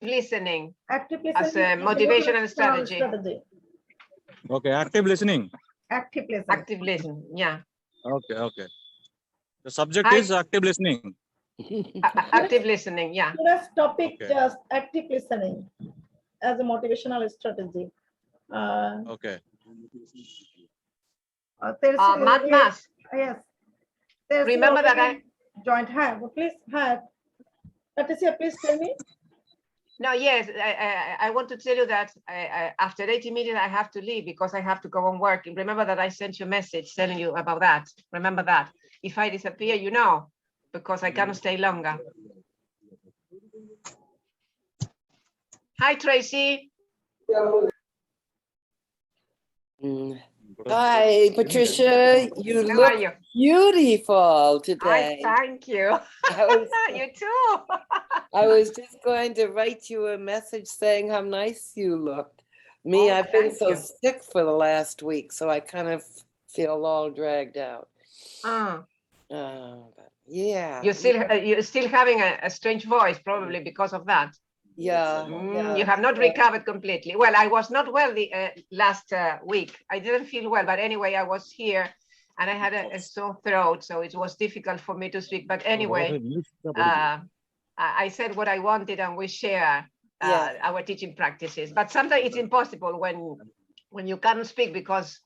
listening. Active As listening a motivational strategy. Okay, active listening. Active listening. Active listening, yeah. Okay, okay. The subject is active listening. Active listening, yeah. Today's topic Okay. just active listening as a motivational strategy. Okay. Matmas. Yes. There's Remember that I joined hand. Please, hand. Patricia, please tell me. No, yes, I want to tell you that after 80 minutes, I have to leave because I have to go on work. Remember that I sent you a message telling you about that. Remember that. If I disappear, you know, because I cannot stay longer. Hi, Tracy. Hi, Patricia. You How look are you? beautiful today. Thank you. You too. I was just going to write you a message saying how nice you looked. Me, Oh, I've been so you. sick for the last week, so I kind of feel all dragged out. But yeah. You're still having a strange voice, probably because of that. Yeah, You have not recovered completely. Well, I was not well the last week. I didn't feel well, but anyway, I was here and I had a sore throat, so it was difficult for me to speak. But anyway, I said what I wanted, and we share our teaching practices. But sometimes it's impossible when you can't speak because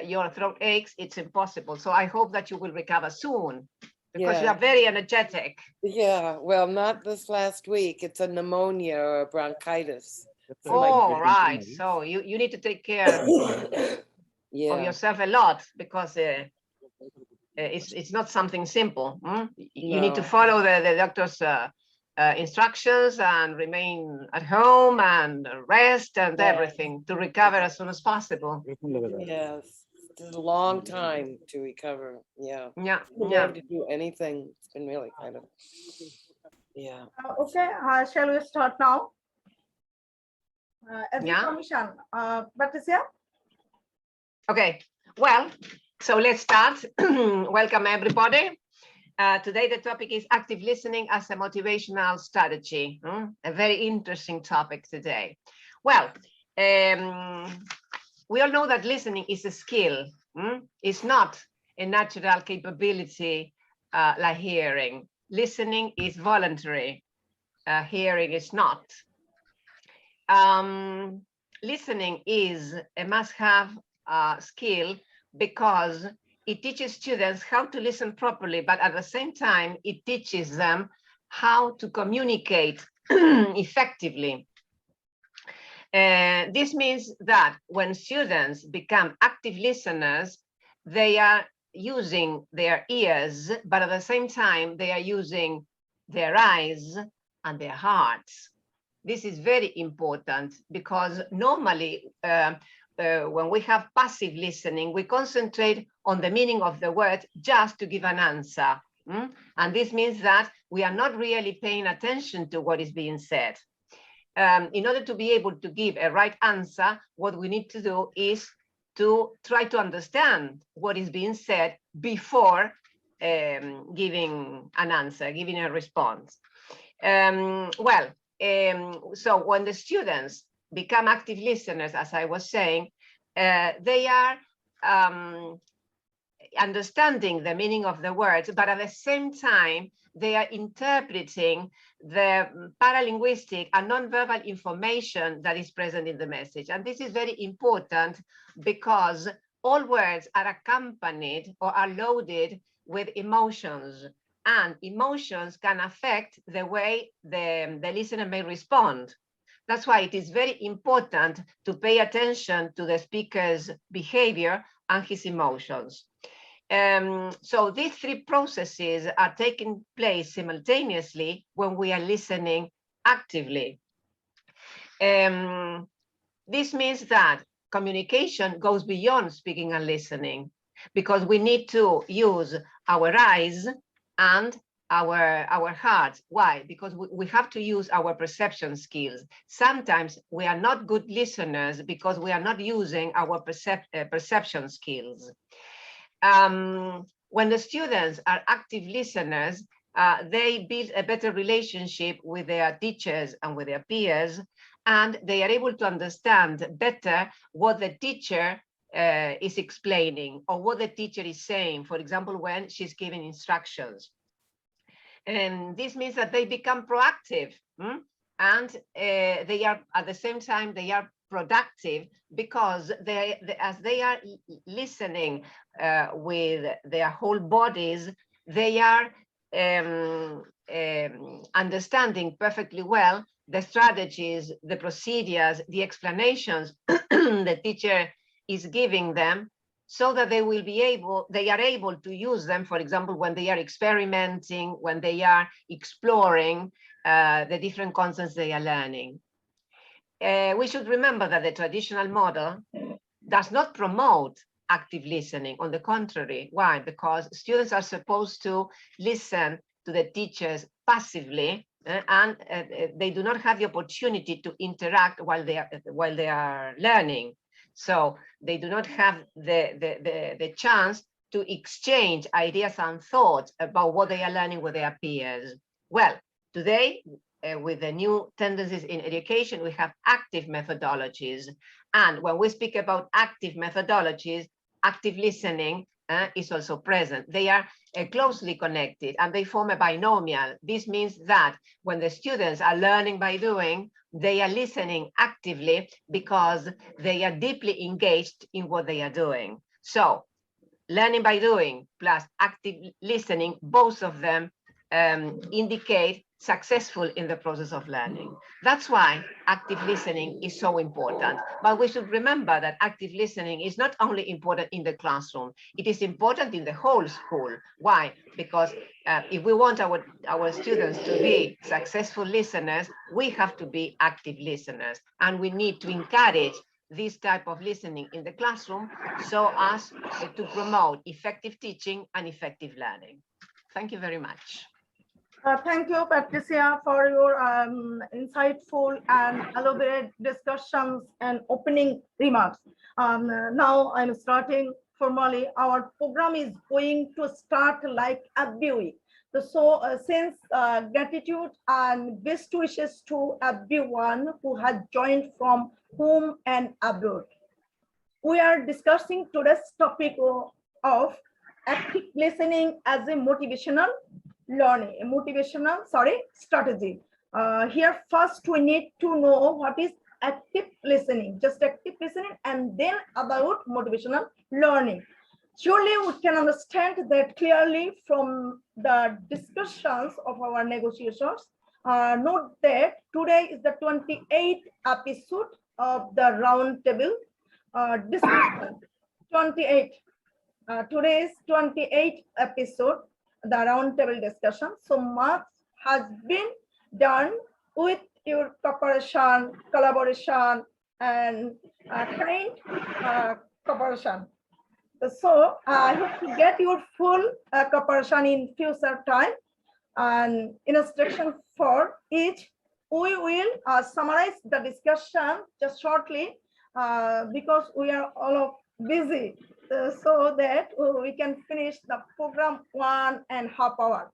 your throat aches. It's impossible. So I hope that you will recover soon. Because you are very energetic. Yeah, well, not this last week. It's a pneumonia or a bronchitis. Oh, right. So you need to take care of yourself a lot because it's not something simple. You need to follow the doctor's instructions and remain at home and rest and everything to recover as soon as possible. Yes. It's a long time to recover. Yeah. Yeah. To do anything. It's been really kind of. Yeah. Okay. Shall we start now? As permission, Patricia. Okay. Well, so let's start. Welcome everybody. Today the topic is active listening as a motivational strategy. A very interesting topic today. Well. We all know that listening is a skill. It's not a natural capability like hearing. Listening is voluntary. Hearing is not. Listening is a must-have skill because it teaches students how to listen properly, but at the same time, it teaches them how to communicate effectively. This means that when students become active listeners, they are using their ears, but at the same time, they are using their eyes and their hearts. This is very important because normally when we have passive listening, we concentrate on the meaning of the word just to give an answer. And this means that we are not really paying attention to what is being said. In order to be able to give a right answer, what we need to do is to try to understand what is being said before giving an answer, giving a response. So when the students become active listeners, as I was saying, they are understanding the meaning of the words, but at the same time, they are interpreting the paralinguistic and nonverbal information that is present in the message. And this is very important because all words are accompanied or are loaded with emotions, and emotions can affect the way the listener may respond. That's why it is very important to pay attention to the speaker's behavior and his emotions. So these three processes are taking place simultaneously when we are listening actively. This means that communication goes beyond speaking and listening because we need to use our eyes and our hearts. Why? Because we have to use our perception skills. Sometimes we are not good listeners because we are not using our perception skills. When the students are active listeners, they build a better relationship with their teachers and with their peers, and they are able to understand better what the teacher is explaining or what the teacher is saying, for example, when she's giving instructions. And this means that they become proactive, and they are, at the same time, they are productive, because as they are listening with their whole bodies, they are understanding perfectly well the strategies, the procedures, the explanations the teacher is giving them, so that they are able to use them, for example, when they are experimenting, when they are exploring the different concepts they are learning. We should remember that the traditional model does not promote active listening. On the contrary. Why? Because students are supposed to listen to the teachers passively, and they do not have the opportunity to interact while they are learning. So they do not have the chance to exchange ideas and thoughts about what they are learning with their peers. Well, today, with the new tendencies in education, we have active methodologies. And when we speak about active methodologies, active listening is also present. They are closely connected, and they form a binomial. This means that when the students are learning by doing, they are listening actively because they are deeply engaged in what they are doing. So learning by doing plus active listening, both of them indicate successful in the process of learning. That's why active listening is so important. But we should remember that active listening is not only important in the classroom, it is important in the whole school. Why? Because if we want our students to be successful listeners, we have to be active listeners, and we need to encourage this type of listening in the classroom so as to promote effective teaching and effective learning. Thank you very much. Thank you, Patricia, for your insightful and elaborate discussions and opening remarks. Now I'm starting formally. Our program is going to start like every week. So since gratitude and best wishes to everyone who has joined from home and abroad. We are discussing today's topic of active listening as a motivational strategy. Here first we need to know what is active listening, just active listening, and then about motivational learning. Surely we can understand that clearly from the discussions of our negotiators. Note that today is the 28th episode of the roundtable discussion. 28. Today's 28th episode, the roundtable discussion. So much has been done with your cooperation, collaboration, and kind cooperation. So I hope to get your full cooperation in future time. And instruction for each, we will summarize the discussion just shortly because we are all busy, so that we can finish the program 1.5 hours.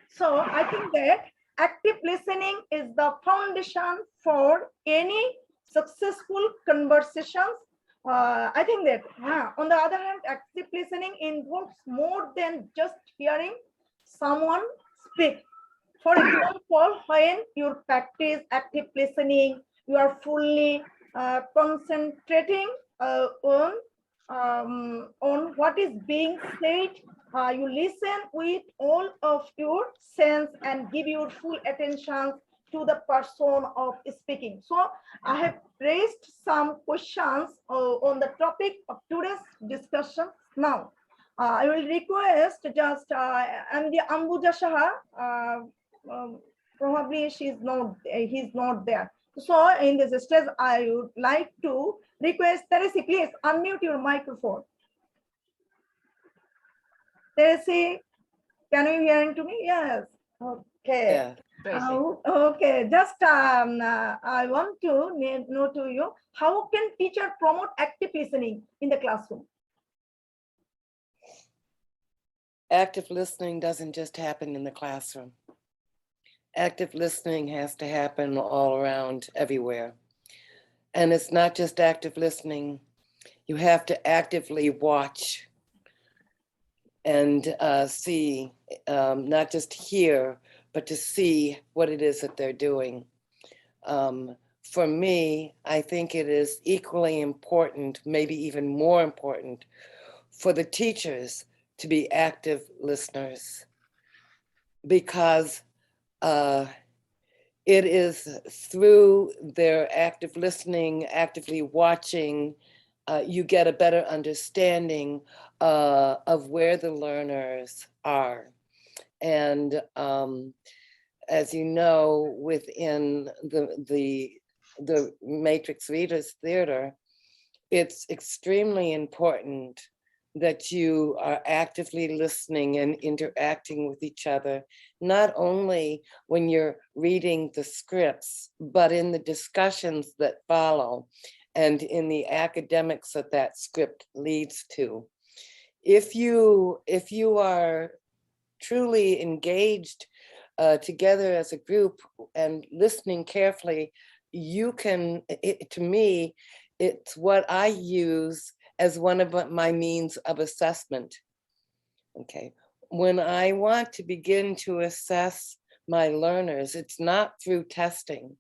So I think that active listening is the foundation for any successful conversations. I think that on the other hand, active listening involves more than just hearing someone speak. For example, when you practice active listening, you are fully concentrating on what is being said. You listen with all of your sense and give your full attention to the person of speaking. So I have raised some questions on the topic of today's discussion. Now I will request just and the Ambuja Shaha, probably he's not there. So in this stage, I would like to request Teresi, please unmute your microphone. Teresi, can you hear to me? Yes. Okay. Yeah. Okay. Just I want to know to you, how can teacher promote active listening in the classroom? active listening doesn't just happen in the classroom. Active listening has to happen all around, everywhere. And it's not just active listening. You have to actively watch and see, not just hear, but to see what it is that they're doing. For me, I think it is equally important, maybe even more important, for the teachers to be active listeners, because it is through their active listening, actively watching, you get a better understanding of where the learners are. And as you know, within the Matrix Readers Theater, it's extremely important that you are actively listening and interacting with each other, not only when you're reading the scripts, but in the discussions that follow and in the academics that that script leads to. If you are truly engaged together as a group and listening carefully, you can, to me, it's what I use as one of my means of assessment. Okay, when I want to begin to assess my learners, it's not through testing.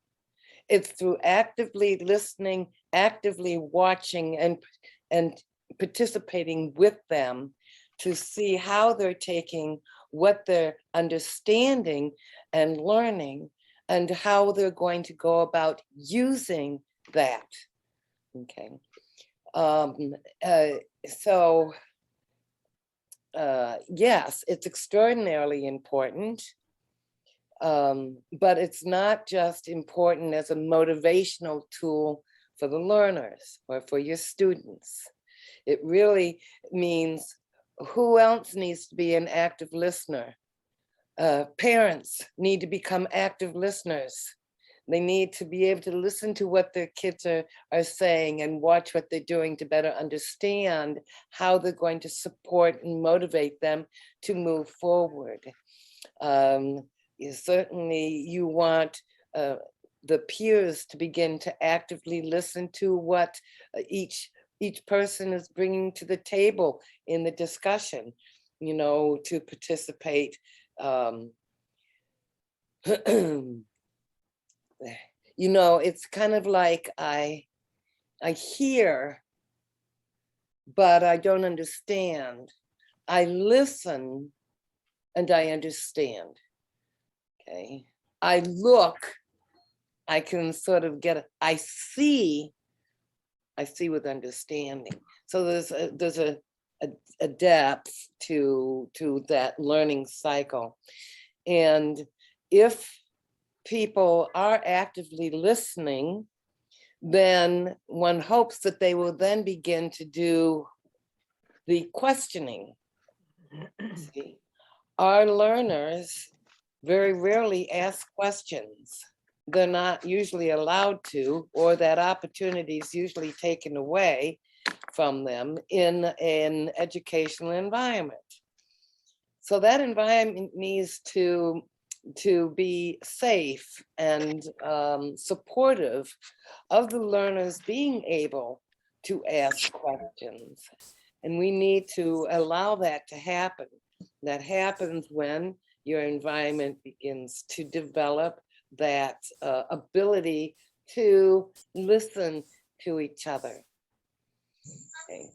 It's through actively listening, actively watching, and participating with them to see how they're taking what they're understanding and learning, and how they're going to go about using that. Okay. Yes, it's extraordinarily important, but it's not just important as a motivational tool for the learners or for your students. It really means, who else needs to be an active listener? Parents need to become active listeners. They need to be able to listen to what their kids are saying and watch what they're doing to better understand how they're going to support and motivate them to move forward. Certainly you want the peers to begin to actively listen to what each person is bringing to the table in the discussion, you know, to participate. You know, it's kind of like I hear, but I don't understand. I listen and I understand. Okay. I look, I can sort of get, I see with understanding. So there's a depth to that learning cycle. And if people are actively listening, then one hopes that they will then begin to do the questioning. See, our learners very rarely ask questions. They're not usually allowed to, or that opportunity is usually taken away from them in an educational environment. So that environment needs to be safe and supportive of the learners being able to ask questions. And we need to allow that to happen. That happens when your environment begins to develop that ability to listen to each other. Okay.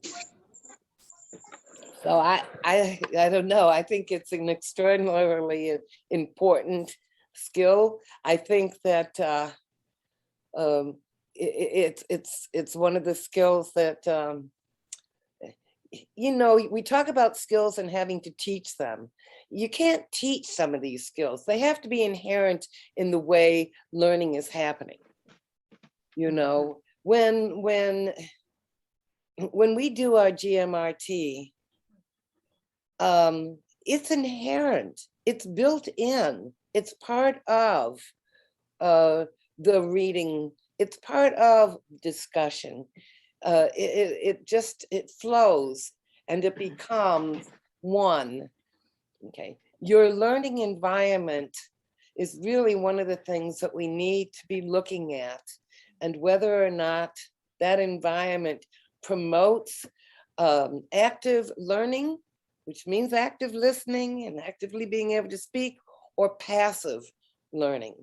So I don't know. I think it's an extraordinarily important skill. I think that it's one of the skills that you know, we talk about skills and having to teach them. You can't teach some of these skills. They have to be inherent in the way learning is happening. You know, when we do our GMRT, it's inherent, it's built in, it's part of the reading, it's part of discussion. It flows and it becomes one. Okay, your learning environment is really one of the things that we need to be looking at, and whether or not that environment promotes active learning, which means active listening and actively being able to speak, or passive learning.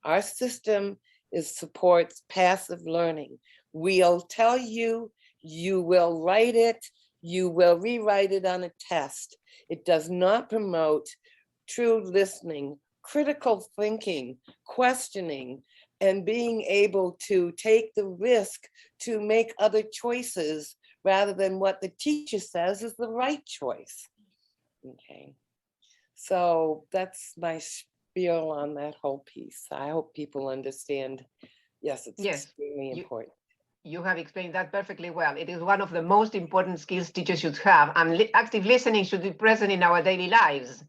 Our system supports passive learning. We'll tell you, you will write it, you will rewrite it on a test. It does not promote true listening, critical thinking, questioning, and being able to take the risk to make other choices rather than what the teacher says is the right choice. Okay, so that's my spiel on that whole piece. I hope people understand. Yes, it's extremely important. You have explained that perfectly well. It is one of the most important skills teachers should have, and active listening should be present in our daily lives.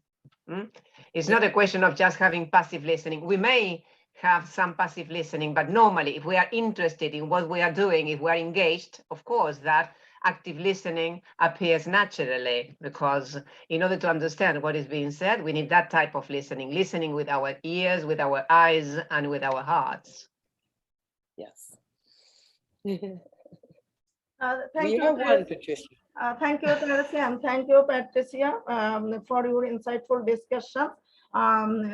It's not a question of just having passive listening. We may have some passive listening, but normally if we are interested in what we are doing, if we are engaged, of course, that active listening appears naturally, because in order to understand what is being said, we need that type of listening with our ears, with our eyes, and with our hearts. Yes. Thank We you, are one, Patricia. Thank you, Tracy, and thank you, Patricia, for your insightful discussion. From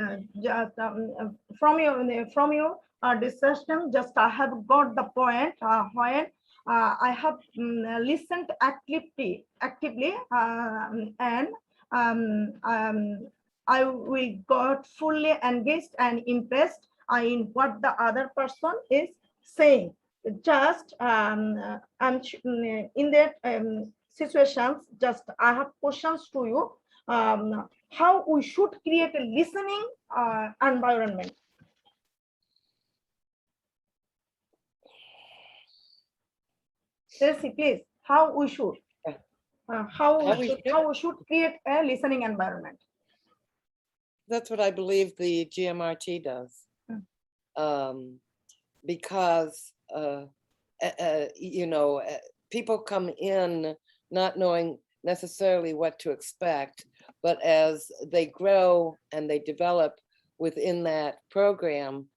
your discussion, just I have got the point when I have listened actively, and I will got fully engaged and impressed in what the other person is saying. Just I'm in that situations, just I have questions to you. How we should create a listening environment? Tracy, please, how we should create a listening environment? That's what I believe the GMRT does. Because you know, people come in not knowing necessarily what to expect, but as they grow and they develop within that program,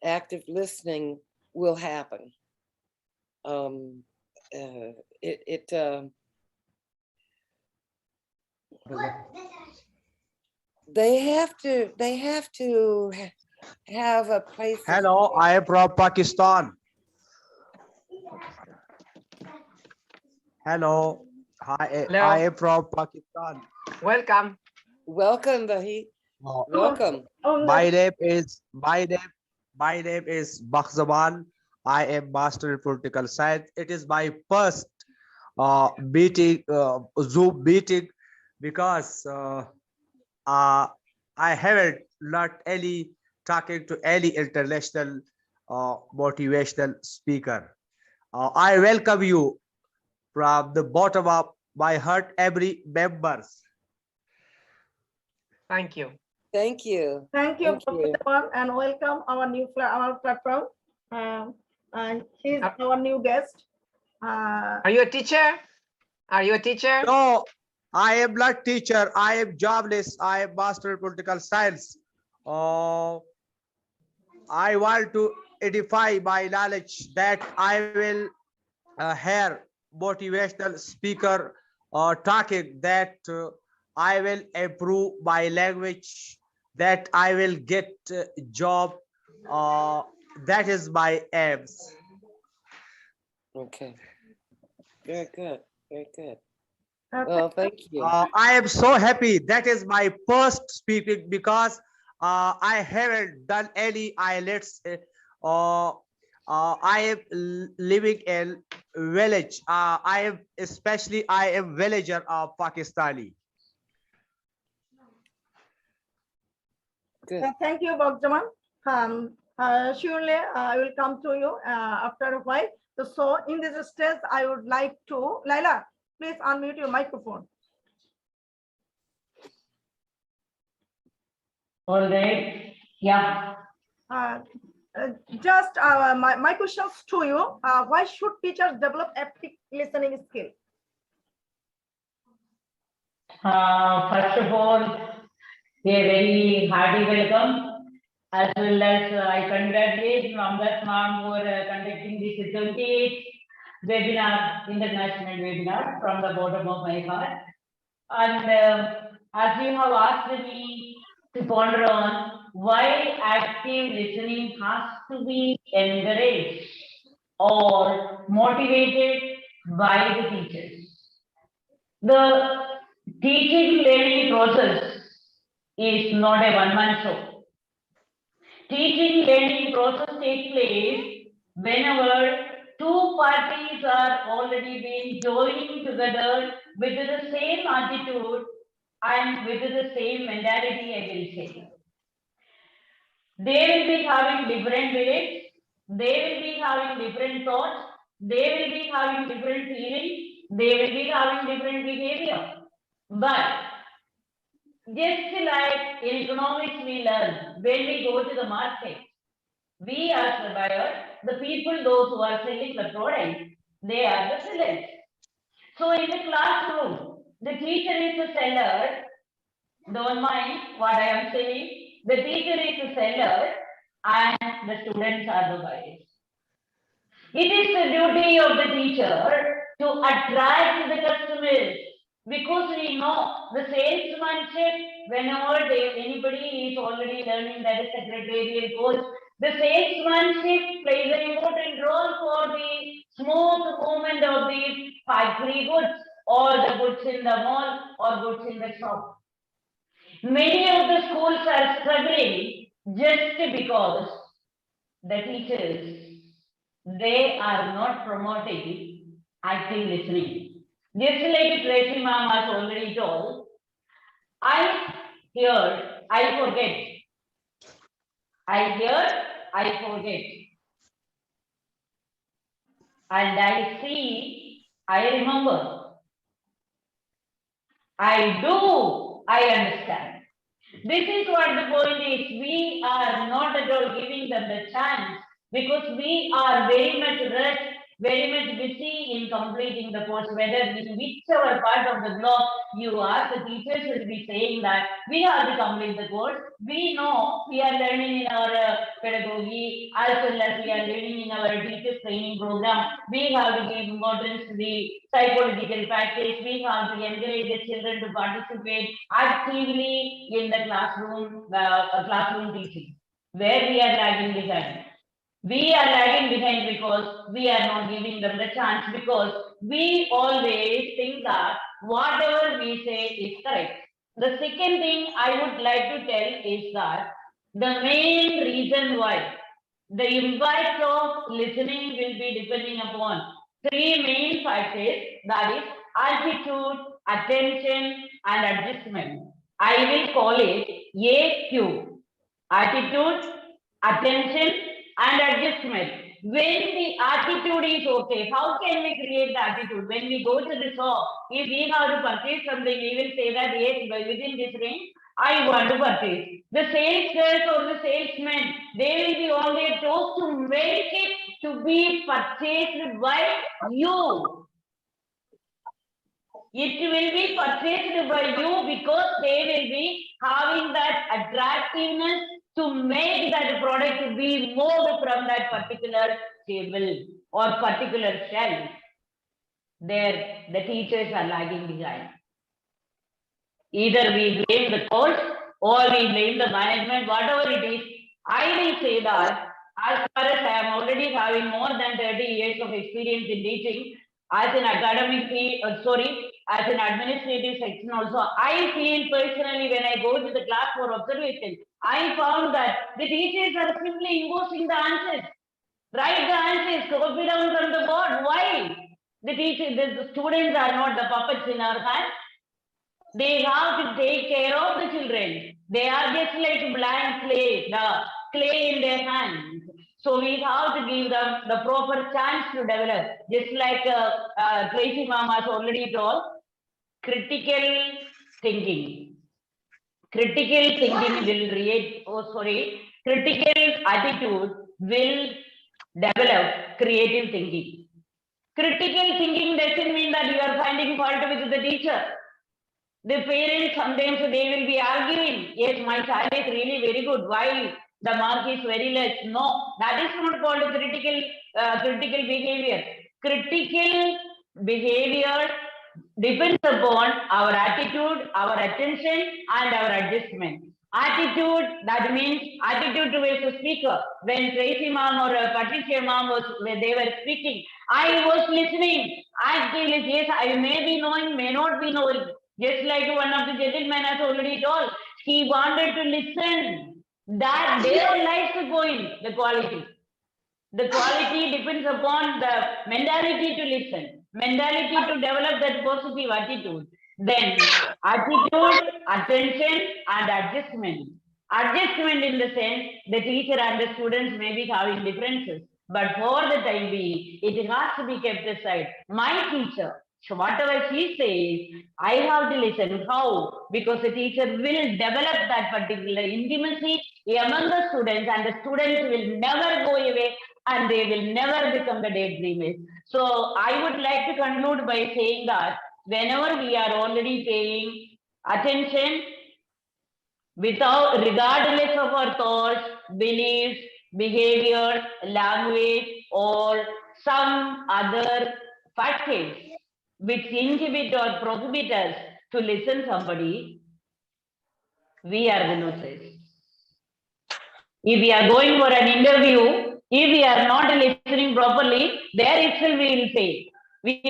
active listening will happen. They have to have a place. Hello, I am from Pakistan. Hello, hi, I am from Pakistan. Welcome. Welcome, Vahid. Welcome. My name is Bakhzaman. I am master in political science. It is my first meeting, Zoom meeting, because I haven't learned any talking to any international motivational speaker. I welcome you from the bottom of my heart, every members. Thank you. Thank you, and welcome our platform. He's our new guest. Are you a teacher? Are you a teacher? No, I am not teacher. I am jobless. I am master in political science. I want to edify my knowledge that I will hear motivational speaker talking, that I will improve my language, that I will get job. That is my aims. Okay. Very good. Very good. Well, thank you. I am so happy. That is my first speaking, because I haven't done any IELTS. I am living in village. I am villager of Pakistani. Good. Thank you, Bakhzaman. Surely I will come to you after a while. So in this stage, I would like to, Laila, please unmute your microphone. All right. Yeah. Just my questions to you. Why should teachers develop active listening skill? First of all, a very hearty welcome, as well as I congratulate Ramdas ma'am for conducting this 28th webinar, international webinar, from the bottom of my heart. And as you have asked me to ponder on why active listening has to be encouraged or motivated by the teachers. The teaching learning process is not a one-man show. Teaching learning process takes place whenever two parties are already been joining together with the same attitude and with the same mentality, I will say. They will be having different beliefs, they will be having different thoughts, they will be having different feelings, they will be having different behavior. But just like in economics we learn, when we go to the market, we as the buyer, the people, those who are selling the product, they are the sellers. So in the classroom, the teacher is the seller. Don't mind what I am saying. The teacher is the seller and the students are the buyers. It is the duty of the teacher to attract the customers, because we know the salesmanship, whenever anybody is already learning that is secretarial course, the salesmanship plays an important role for the smooth movement of the factory goods or the goods in the mall or goods in the shop. Many of the schools are struggling just because the teachers, they are not promoting active listening. Just like Tracy ma'am has already told, I hear, I forget. I hear, I forget. And I see, I remember. I do, I understand. This is what the point is. We are not at all giving them the chance, because we are very much rushed, very much busy in completing the course, whether in whichever part of the block you are, the teachers will be saying that we have to complete the course. We know we are learning in our pedagogy, as well as we are learning in our teachers training program. We have to give importance to the psychological practice. We have to encourage the children to participate actively in the classroom teaching. Where we are lagging behind. We are lagging behind because we are not giving them the chance, because we always think that whatever we say is correct. The second thing I would like to tell is that the main reason why the impact of listening will be depending upon three main factors, that is attitude, attention, and adjustment. I will call it AQ. Attitude, attention, and adjustment. When the attitude is okay, how can we create the attitude? When we go to the shop, if we have to purchase something, we will say that yes, within this range, I want to purchase. The sales girls or the salesmen, they will be on their toes to make it to be purchased by you. It will be purchased by you because they will be having that attractiveness to make that product be moved from that particular table or particular shelf. There, the teachers are lagging behind. Either we blame the course or we blame the management, whatever it is. I will say that as far as I am already having more than 30 years of experience in teaching, as an academic, as an administrative section also, I feel personally when I go to the class for observation, I found that the teachers are simply imposing the answers. Write the answers, copy down from the board. Why? The students are not the puppets in our hands. They have to take care of the children. They are just like blank clay, the clay in their hands. So we have to give them the proper chance to develop. Just like Tracy ma'am has already told, critical thinking. Critical thinking will critical attitude will develop creative thinking. Critical thinking doesn't mean that you are finding fault with the teacher. The parents sometimes they will be arguing, yes, my child is really very good. Why the mark is very less? No, that is not called critical behavior. Critical behavior depends upon our attitude, our attention, and our adjustment. Attitude, that means attitude towards the speaker. When Tracy ma'am or Patricia ma'am when they were speaking, I was listening. Actually, yes, I may be knowing, may not be knowing. Just like one of the gentlemen has already told, he wanted to listen. That there lies the point, the quality. The quality depends upon the mentality to listen, mentality to develop that positive attitude. Then attitude, attention, and adjustment. Adjustment in the sense the teacher and the students may be having differences, but for the time being, it has to be kept aside. My teacher, so whatever she says, I have to listen. How? Because the teacher will develop that particular intimacy among the students, and the students will never go away and they will never become the daydreamers. So I would like to conclude by saying that whenever we are already paying attention without regardless of our thoughts, beliefs, behavior, language, or some other factors which inhibit or prohibit us to listen somebody, we are the losers. If we are going for an interview, if we are not listening properly, there itself we will fail. We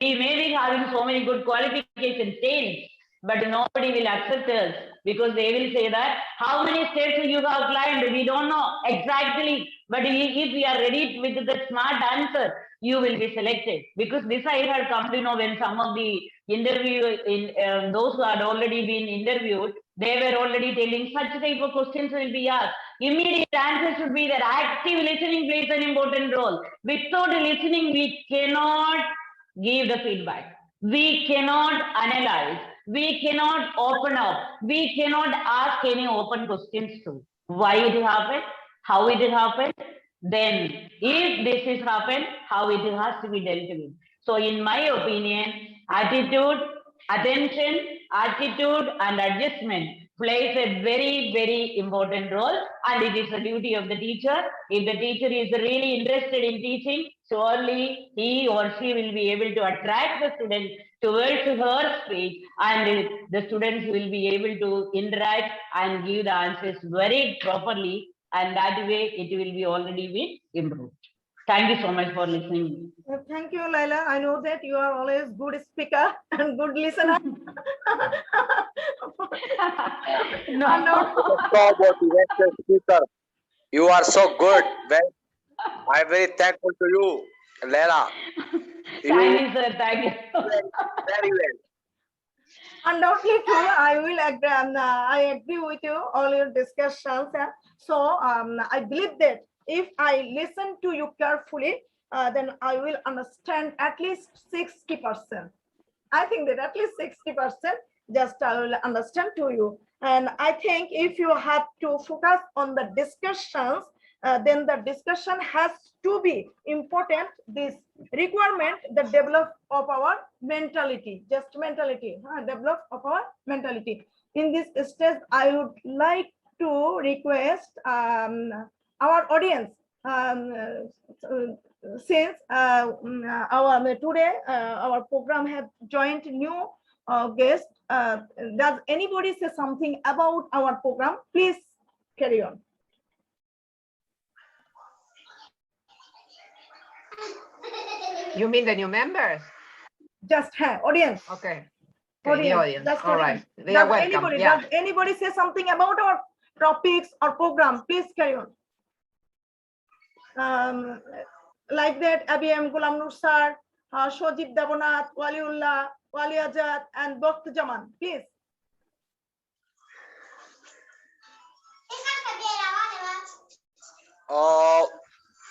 may be having so many good qualification sales, but nobody will accept us because they will say that how many steps you have climbed, we don't know exactly. But if we are ready with the smart answer, you will be selected. Because this I had come to know when some of the those who had already been interviewed, they were already telling such type of questions will be asked. Immediate answer should be that active listening plays an important role. Without listening, we cannot give the feedback. We cannot analyze. We cannot open up. We cannot ask any open questions to. Why it happened? How it happened? Then, if this is happened, how it has to be dealt with. So, in my opinion, attitude, attention, attitude, and adjustment plays a very, very important role, and it is the duty of the teacher. If the teacher is really interested in teaching, surely he or she will be able to attract the students towards her speech, and the students will be able to interact and give the answers very properly, and that way it will be already been improved. Thank you so much for listening. Thank you, Laila. I know that you are always good speaker and good listener. No. So motivated speaker. You are so good. Well, I'm very thankful to you, Leila. Thank you, sir. Thank you. Very well. Undoubtedly true. I agree with you, all your discussions. So I believe that if I listen to you carefully, then I will understand at least 60%. I think that at least 60% just I will understand to you. And I think if you have to focus on the discussions, then the discussion has to be important. This requirement, the develop of our mentality, just mentality, develop of our mentality. In this stage, I would like to request our audience, since today our program have joined new guest. Does anybody say something about our program? Please carry on. You mean the new members? Just audience. Okay. Audience. The audience. That's All audience. right. They are welcome. Anybody, Yeah. Does anybody say something about our topics or program? Please carry on. Like that, ABM Ghulam Nur sir, Shojib Dabonat, Waliullah, Wali Azad, and Bakt Jaman. Please.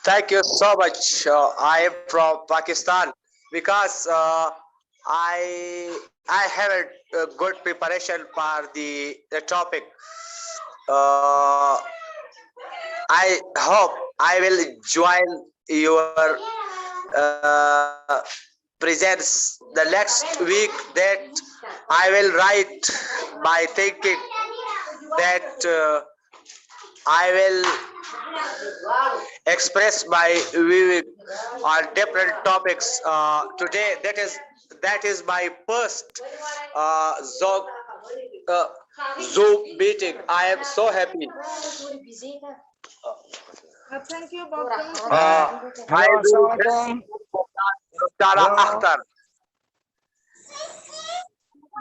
Thank you so much. I am from Pakistan because I have a good preparation for the topic. I hope I will join your presents the next week that I will write by thinking that I will express my view on different topics today. That is my first Zoom Zoom meeting. I am so happy. Thank you, Bob. I will Dara Akhtar.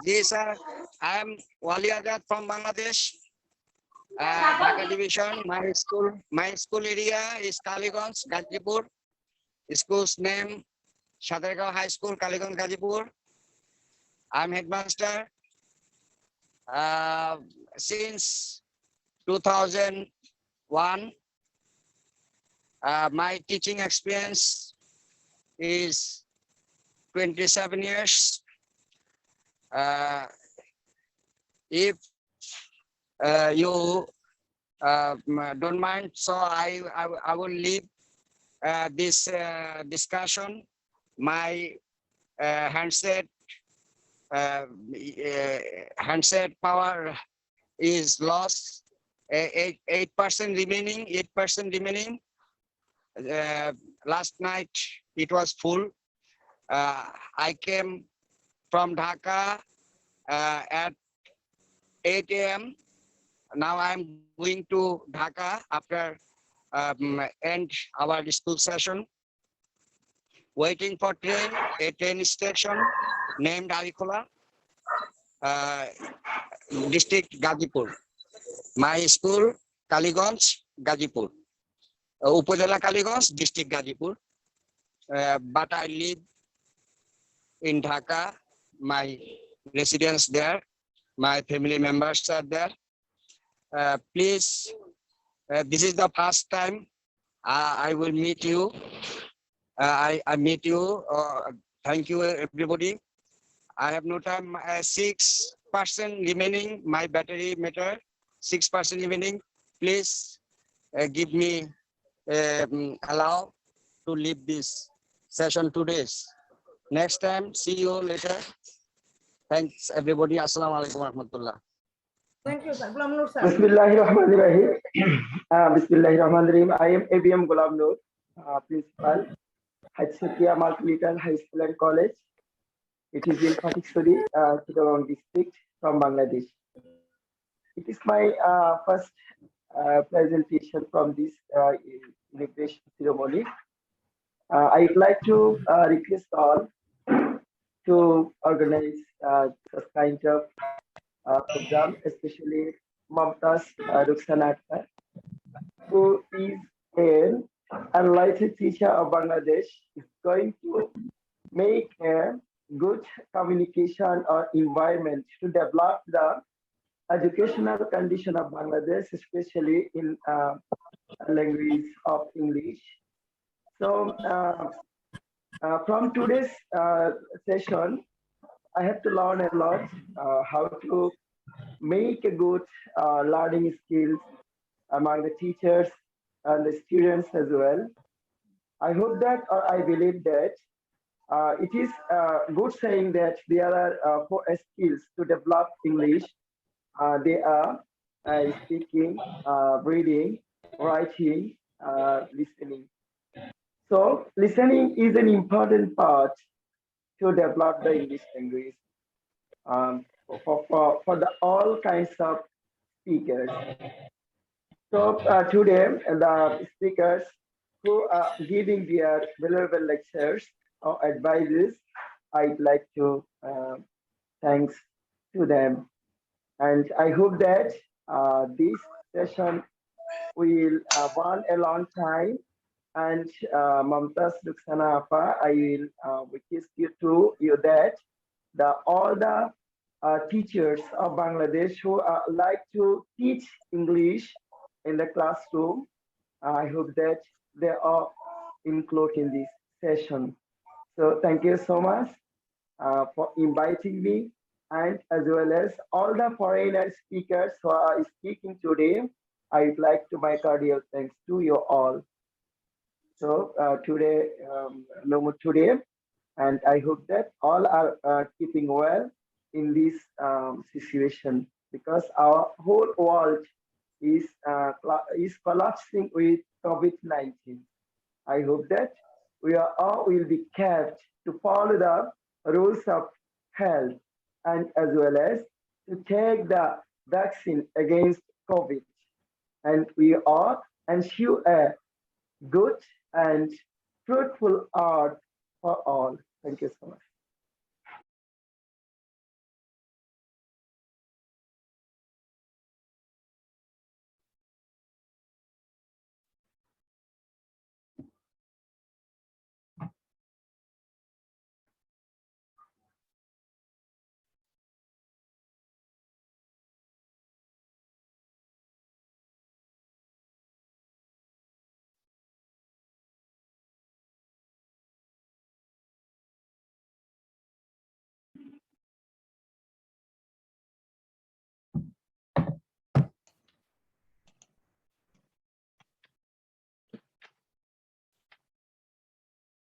Yes, sir. I am Wali Azad from Bangladesh, Dhaka Division. My school area is Kaliganj, Gazipur. School's name Shadargaon High School, Kaliganj, Gazipur. I'm headmaster. Since 2001, my teaching experience is 27 years. If you don't mind, so I will leave this discussion. My handset power is lost. 8% remaining. 8% remaining. Last night it was full. I came from Dhaka at 8 a.m. Now I'm going to Dhaka after end our school session. Waiting for train, a train station named Arikola, district Gazipur. My school, Kaliganj, Gazipur. Upazila Kaliganj, district Gazipur. But I live in Dhaka. My residence there. My family members are there. Please, this is the first time I will meet you. I meet you. Thank you, everybody. I have no time. 6% remaining. My battery matter. 6% remaining. Please give me allow to leave this session 2 days. Next time, see you later. Thanks, everybody. Assalamu alaikum warahmatullah. Thank you, sir. Ghulam Nur, sir. Bismillahirrahmanirrahim. Bismillahirrahmanirrahim. I am ABM Ghulam Nur, Principal, Hajsakia Multimeter High School and College. It is in Patisuri, Chittagong district from Bangladesh. It is my first presentation from this inauguration ceremony. I would like to request all to organize such kind of program, especially Mamtas Ruxanata, who is an enlightened teacher of Bangladesh, is going to make a good communication or environment to develop the educational condition of Bangladesh, especially in language of English. So from today's session, I have to learn a lot how to make a good learning skills among the teachers and the students as well. I hope that, or I believe that it is good saying that there are 4 skills to develop English. They are speaking, reading, writing, listening. So listening is an important part to develop the English language for the all kinds of speakers. So today, the speakers who are giving their valuable lectures or advices, I'd like to thanks to them. And I hope that this session will run a long time. And Mamtas Luxana Apa, I will request you that all the teachers of Bangladesh who like to teach English in the classroom, I hope that they are included in this session. So thank you so much for inviting me, and as well as all the foreigner speakers who are speaking today. I would like to my cordial thanks to you all. So today, And I hope that all are keeping well in this situation, because our whole world is collapsing with COVID-19. I hope that we are all will be kept to follow the rules of health, and as well as to take the vaccine against COVID. And we all ensure a good and fruitful art for all. Thank you so much.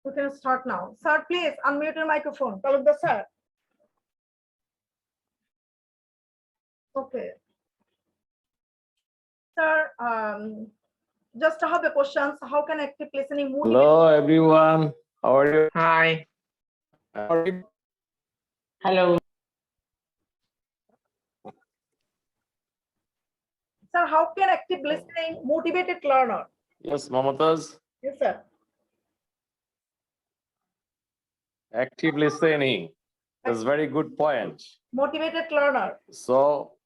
We can start now. Sir, please unmute your microphone. Talukdar sir. Okay. Sir, just I have a question. So how can active listening motivate? Hello, everyone. How are you? Hi. How are you? Hello. Sir, how can active listening motivate a learner? Yes, Mamataz. Yes, sir. Active listening. That's a very good point. Motivated learner. So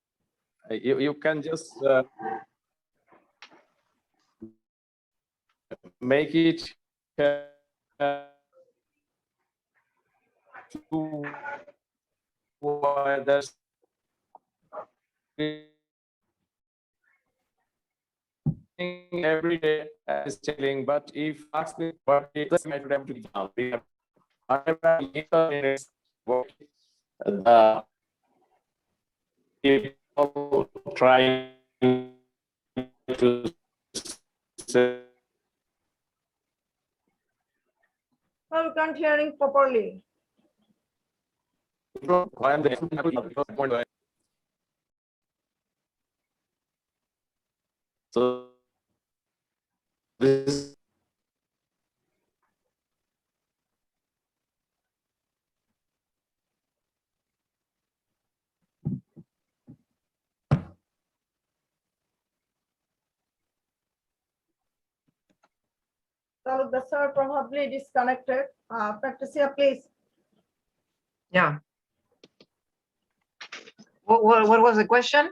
you can just make it to that's every day is telling, but if ask me what is the people try to say No, you can't hearing properly. so this Talukdar sir probably disconnected. Patricia, please. Yeah. What was the question?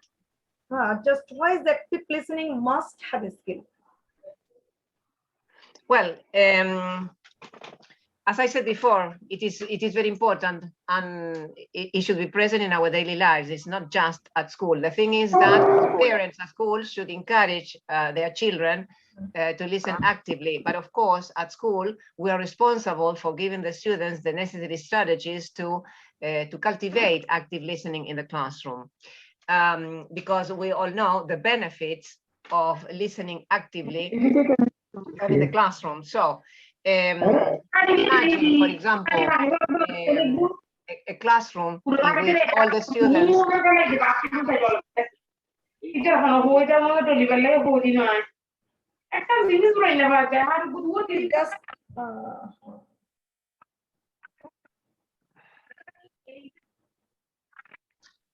Just why is active listening must have a skill? Well, as I said before, it is very important, and it should be present in our daily lives. It's not just at school. The thing is that parents at school should encourage their children to listen actively. But of course, at school, we are responsible for giving the students the necessary strategies to cultivate active listening in the classroom. Because we all know the benefits of listening actively in the classroom. So imagine, for example, a classroom in which all the students Just,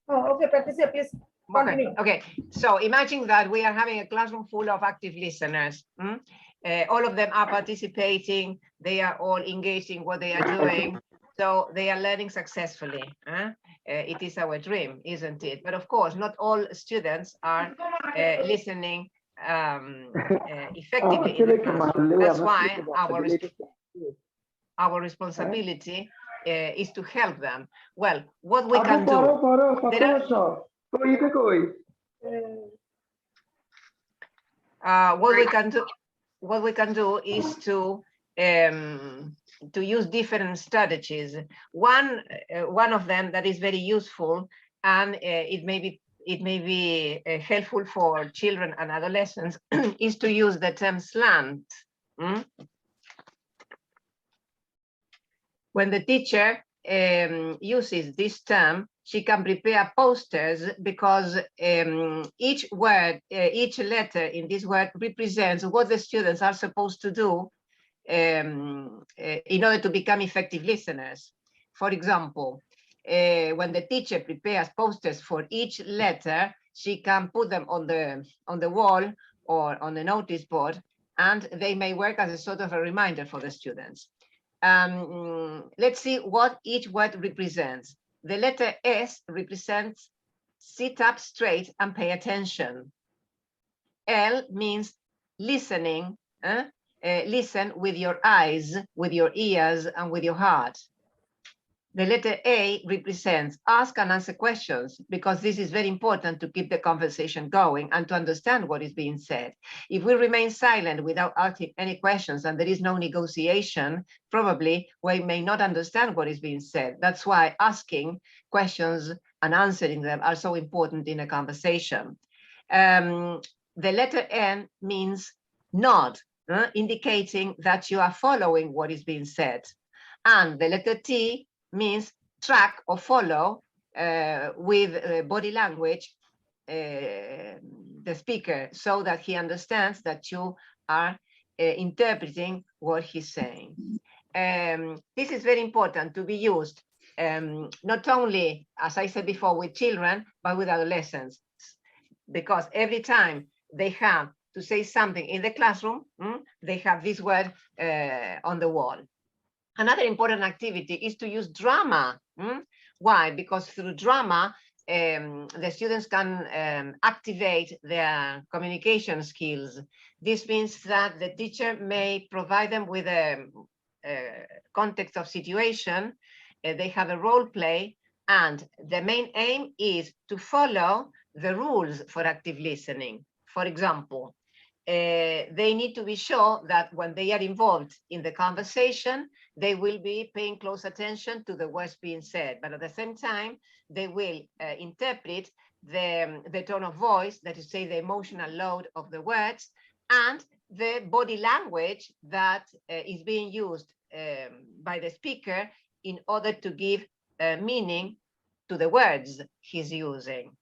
oh, okay, Patricia, please continue. Okay, so imagine that we are having a classroom full of active listeners. All of them are participating. They are all engaged in what they are doing. So they are learning successfully. It is our dream, isn't it? But of course, not all students are listening effectively in the classroom. That's why our responsibility is to help them. Well, what we can do. What we can do is to use different strategies. One of them that is very useful, and it may be helpful for children and adolescents, is to use the term slant. When the teacher uses this term, she can prepare posters because each word, each letter in this word represents what the students are supposed to do in order to become effective listeners. For example, when the teacher prepares posters for each letter, she can put them on the wall or on the notice board, and they may work as a sort of a reminder for the students. Let's see what each word represents. The letter S represents sit up straight and pay attention. L means listening. Listen with your eyes, with your ears, and with your heart. The letter A represents ask and answer questions, because this is very important to keep the conversation going and to understand what is being said. If we remain silent without asking any questions and there is no negotiation, probably we may not understand what is being said. That's why asking questions and answering them are so important in a conversation. The letter N means nod, indicating that you are following what is being said. And the letter T means track or follow with body language the speaker, so that he understands that you are interpreting what he's saying. This is very important to be used not only, as I said before, with children, but with adolescents, because every time they have to say something in the classroom, they have this word on the wall. Another important activity is to use drama. Why? Because through drama, the students can activate their communication skills. This means that the teacher may provide them with a context of situation. They have a role play, and the main aim is to follow the rules for active listening. For example, they need to be sure that when they are involved in the conversation, they will be paying close attention to the words being said, but at the same time, they will interpret the tone of voice, that is to say, the emotional load of the words, and the body language that is being used by the speaker in order to give meaning to the words he's using.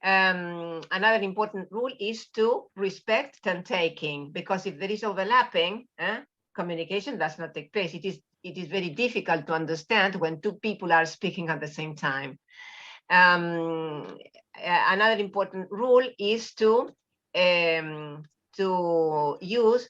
Another important rule is to respect turn-taking, because if there is overlapping, communication does not take place. It is very difficult to understand when two people are speaking at the same time. Another important rule is to use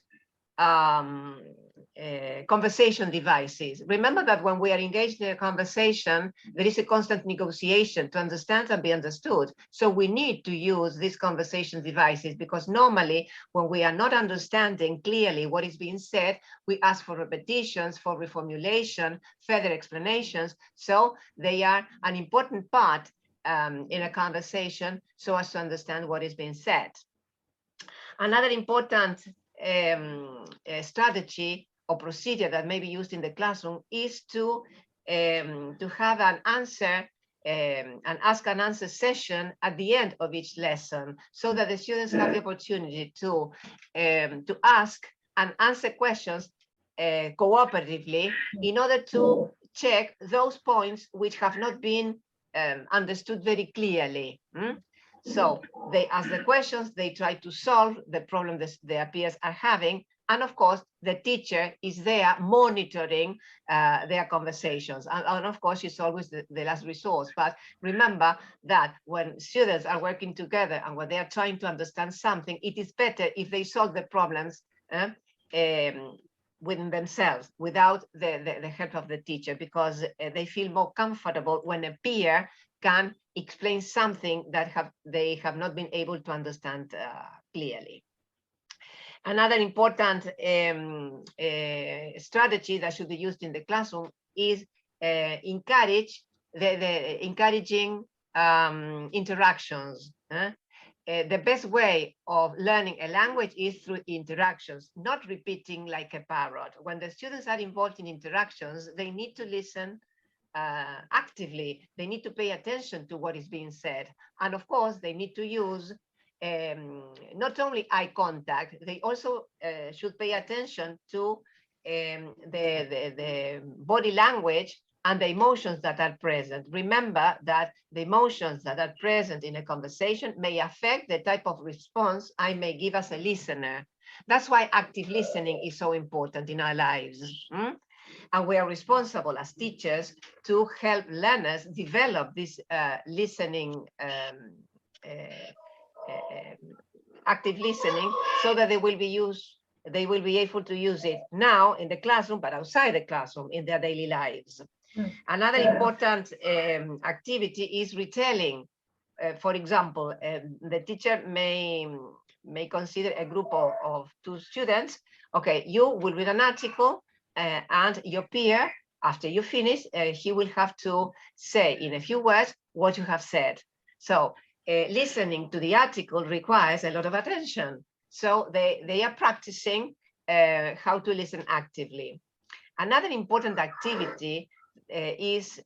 conversation devices. Remember that when we are engaged in a conversation, there is a constant negotiation to understand and be understood. So we need to use these conversation devices, because normally when we are not understanding clearly what is being said, we ask for repetitions, for reformulation, further explanations. So they are an important part in a conversation, so as to understand what is being said. Another important strategy or procedure that may be used in the classroom is to have an answer, an ask and answer session at the end of each lesson, so that the students have the opportunity to ask and answer questions cooperatively, in order to check those points which have not been understood very clearly. So they ask the questions, they try to solve the problem that their peers are having, and of course, the teacher is there monitoring their conversations. And of course, it's always the last resource. But remember that when students are working together and when they are trying to understand something, it is better if they solve the problems within themselves, without the help of the teacher, because they feel more comfortable when a peer can explain something that they have not been able to understand clearly. Another important strategy that should be used in the classroom is encouraging interactions. The best way of learning a language is through interactions, not repeating like a parrot. When the students are involved in interactions, they need to listen actively. They need to pay attention to what is being said. And of course, they need to use not only eye contact, they also should pay attention to the body language and the emotions that are present. Remember that the emotions that are present in a conversation may affect the type of response I may give as a listener. That's why active listening is so important in our lives. And we are responsible as teachers to help learners develop this listening, active listening, so that they will be able to use it now in the classroom, but outside the classroom in their daily lives. Another important activity is retelling. For example, the teacher may consider a group of 2 students. Okay, you will read an article, and your peer, after you finish, he will have to say in a few words what you have said. So listening to the article requires a lot of attention. So they are practicing how to listen actively. Another important activity is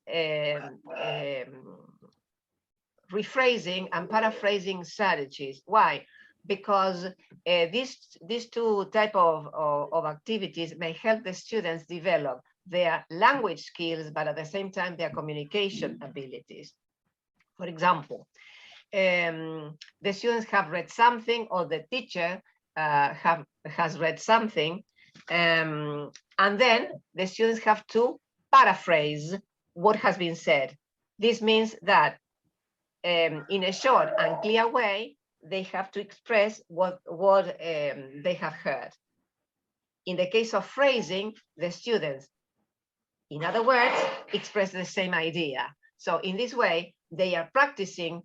rephrasing and paraphrasing strategies. Why? Because these 2 types of activities may help the students develop their language skills, but at the same time, their communication abilities. For example, the students have read something, or the teacher has read something, and then the students have to paraphrase what has been said. This means that in a short and clear way, they have to express what they have heard. In the case of phrasing, the students, in other words, express the same idea. So in this way, they are practicing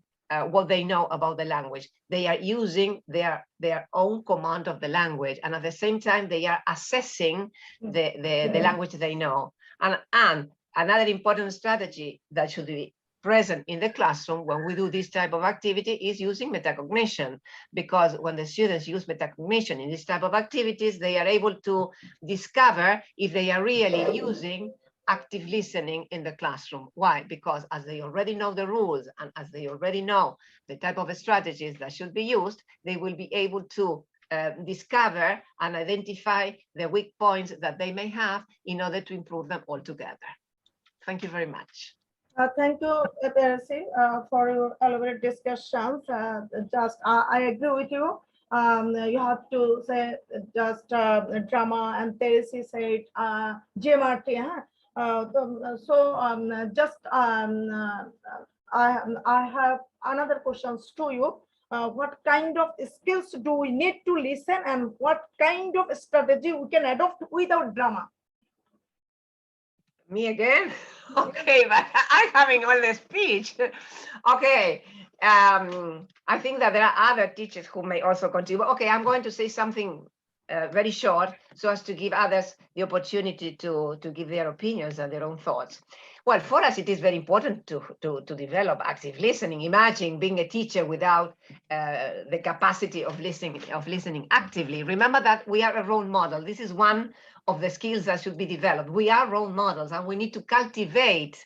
what they know about the language. They are using their own command of the language, and at the same time, they are assessing the language they know. And another important strategy that should be present in the classroom when we do this type of activity is using metacognition, because when the students use metacognition in this type of activities, they are able to discover if they are really using active listening in the classroom. Why? Because as they already know the rules, and as they already know the type of strategies that should be used, they will be able to discover and identify the weak points that they may have in order to improve them altogether. Thank you very much. Thank you, Percy, for your elaborate discussions. I agree with you. You have to say just drama, and Percy said GMRT. I have another questions to you. What kind of skills do we need to listen, and what kind of strategy we can adopt without drama? Me again? Okay, but I'm having all the speech. Okay, I think that there are other teachers who may also contribute. Okay, I'm going to say something very short so as to give others the opportunity to give their opinions and their own thoughts. Well, for us, it is very important to develop active listening. Imagine being a teacher without the capacity of listening actively. Remember that we are a role model. This is one of the skills that should be developed. We are role models, and we need to cultivate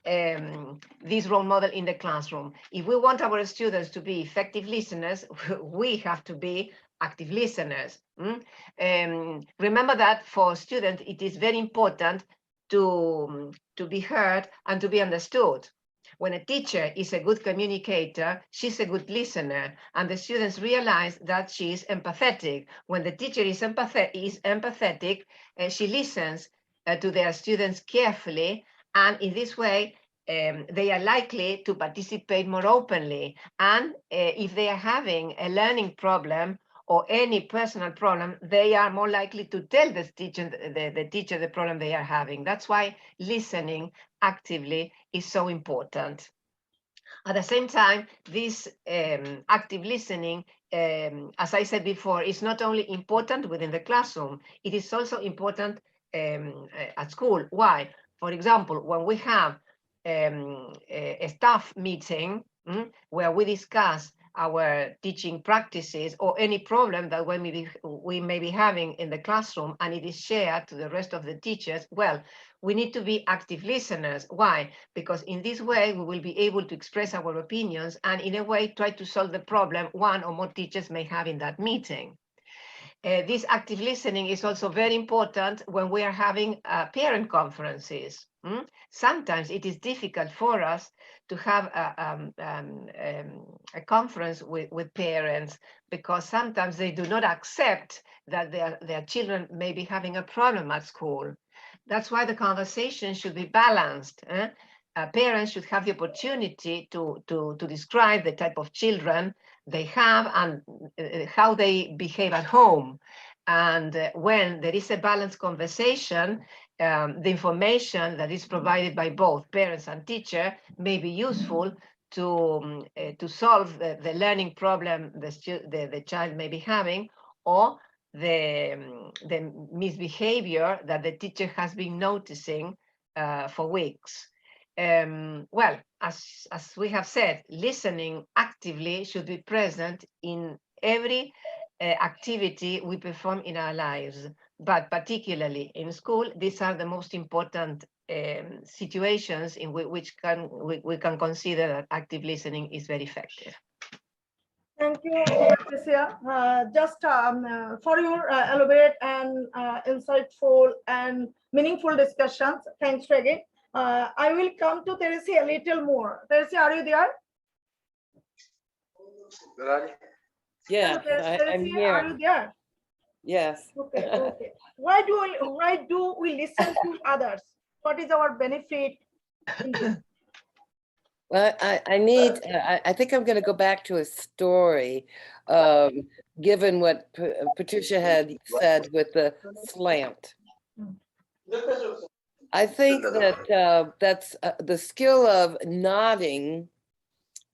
this role model in the classroom. If we want our students to be effective listeners, we have to be active listeners. Remember that for students, it is very important to be heard and to be understood. When a teacher is a good communicator, she's a good listener, and the students realize that she is empathetic. When the teacher is empathetic, she listens to their students carefully, and in this way, they are likely to participate more openly. And if they are having a learning problem or any personal problem, they are more likely to tell the teacher the problem they are having. That's why listening actively is so important. At the same time, this active listening, as I said before, is not only important within the classroom, it is also important at school. Why? For example, when we have a staff meeting where we discuss our teaching practices or any problem that we may be having in the classroom, and it is shared to the rest of the teachers, well, we need to be active listeners. Why? Because in this way, we will be able to express our opinions and in a way try to solve the problem one or more teachers may have in that meeting. This active listening is also very important when we are having parent conferences. Sometimes it is difficult for us to have a conference with parents, because sometimes they do not accept that their children may be having a problem at school. That's why the conversation should be balanced. Parents should have the opportunity to describe the type of children they have and how they behave at home. And when there is a balanced conversation, the information that is provided by both parents and teacher may be useful to solve the learning problem the child may be having, or the misbehavior that the teacher has been noticing for weeks. Well, as we have said, listening actively should be present in every activity we perform in our lives, but particularly in school. These are the most important situations in which we can consider that active listening is very effective. Thank you, Patricia. Just for your elaborate and insightful and meaningful discussions. Thanks again. I will come to Teresia a little more. Teresia, are you there? Yeah, Teresia, I'm are here. you there? Yes. Okay, okay. Why do we listen to others? What is our benefit in this? Well, I think I'm going to go back to a story, given what Patricia had said with the slant. I think that that's the skill of nodding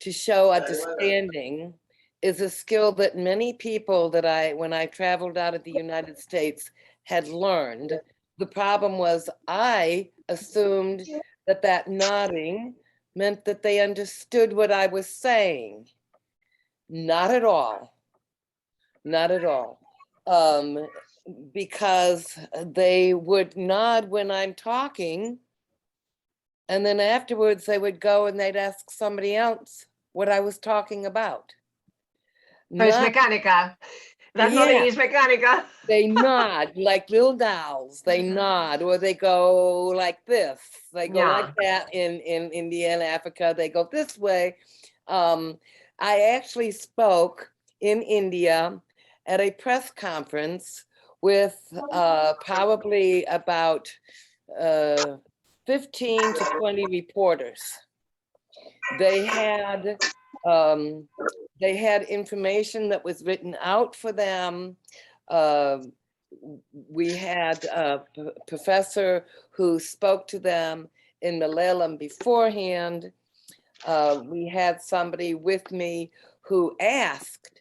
to show understanding is a skill that many people that when I traveled out of the United States had learned. The problem was I assumed that nodding meant that they understood what I was saying. Not at all. Not at all. Because they would nod when I'm talking, and then afterwards they would go and they'd ask somebody else what I was talking about. So it's mechanical. That nodding is mechanical. They nod like little dolls. They nod, or they go like this. They go like that in India and Africa. They go this way. I actually spoke in India at a press conference with probably about 15 to 20 reporters. They had information that was written out for them. We had a professor who spoke to them in Malayalam beforehand. We had somebody with me who asked,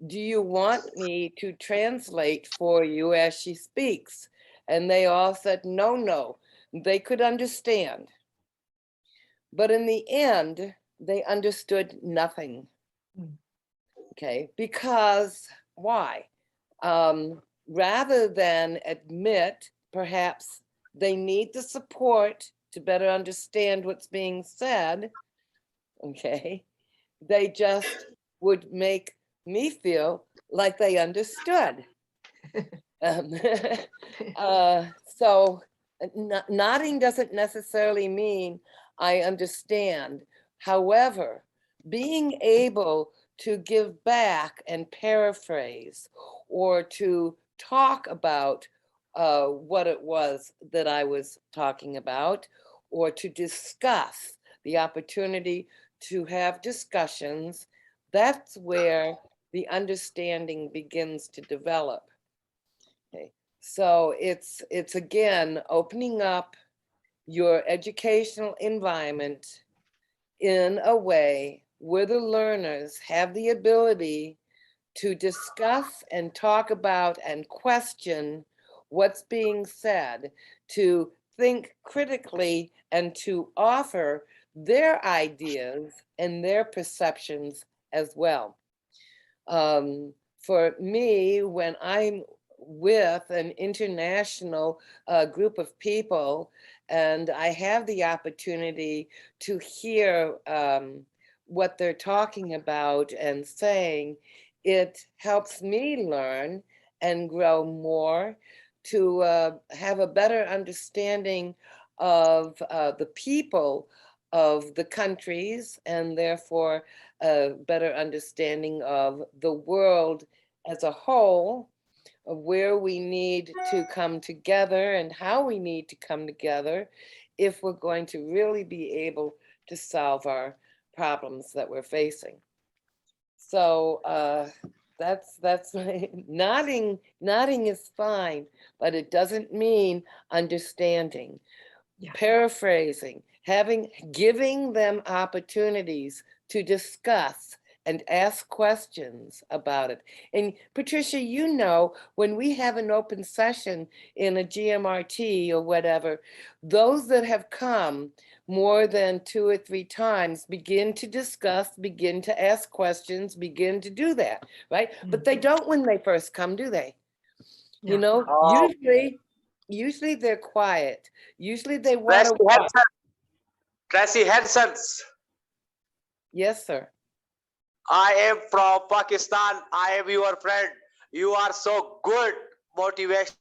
"Do you want me to translate for you as she speaks?" And they all said, no. They could understand. But in the end, they understood nothing. Okay, because why? Rather than admit perhaps they need the support to better understand what's being said, okay, they just would make me feel like they understood. So nodding doesn't necessarily mean I understand. However, being able to give back and paraphrase, or to talk about what it was that I was talking about, or to discuss, the opportunity to have discussions, that's where the understanding begins to develop. Okay. So it's again opening up your educational environment in a way where the learners have the ability to discuss and talk about and question what's being said, to think critically, and to offer their ideas and their perceptions as well. For me, when I'm with an international group of people and I have the opportunity to hear what they're talking about and saying, it helps me learn, and grow more, to have a better understanding of the people of the countries, and therefore a better understanding of the world as a whole, of where we need to come together and how we need to come together if we're going to really be able to solve our problems that we're facing. So that's nodding is fine, but it doesn't mean understanding. Yeah. Paraphrasing, giving them opportunities to discuss and ask questions about it. And Patricia, you know, when we have an open session in a GMRT or whatever, those that have come more than 2 or 3 times begin to discuss, begin to ask questions, begin to do that, right? But they don't when they first come, do they? Yeah. You know, usually they're quiet. Usually they want to watch. Tracy Hensons. Yes, sir. I am from Pakistan. I am your friend. You are so good. Motivation.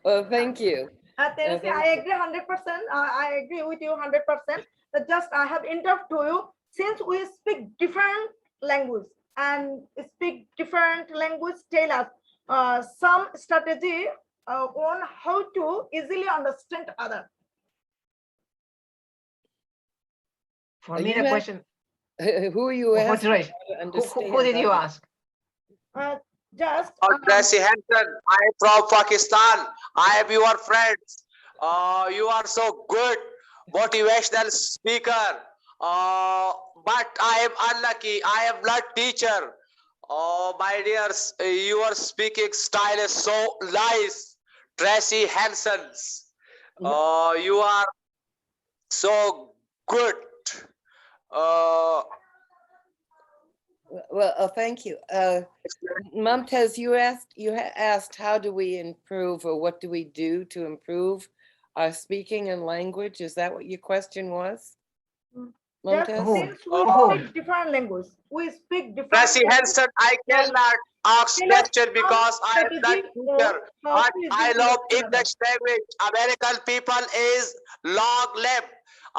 Well, thank you. Teresi, I agree 100%. I agree with you 100%. But just I have interrupted to you, since we speak different language and speak different language, tell us some strategy on how to easily understand other. For me, the question. Who are you What's asking? right? Who did you ask? Just Tracy Henson. I am from Pakistan. I am your friend. You are so good. Motivational speaker. But I am unlucky. I am not teacher. Oh, my dears, your speaking style is so nice. Tracy Hensons. You are so good. Well, thank you. Mumtaz, you asked how do we improve, or what do we do to improve our speaking and language? Is that what your question was? just Mumtaz? since we speak different language, we speak different. Tracy Henson, I cannot ask question because I am not teacher. But I love English language. American people is long live.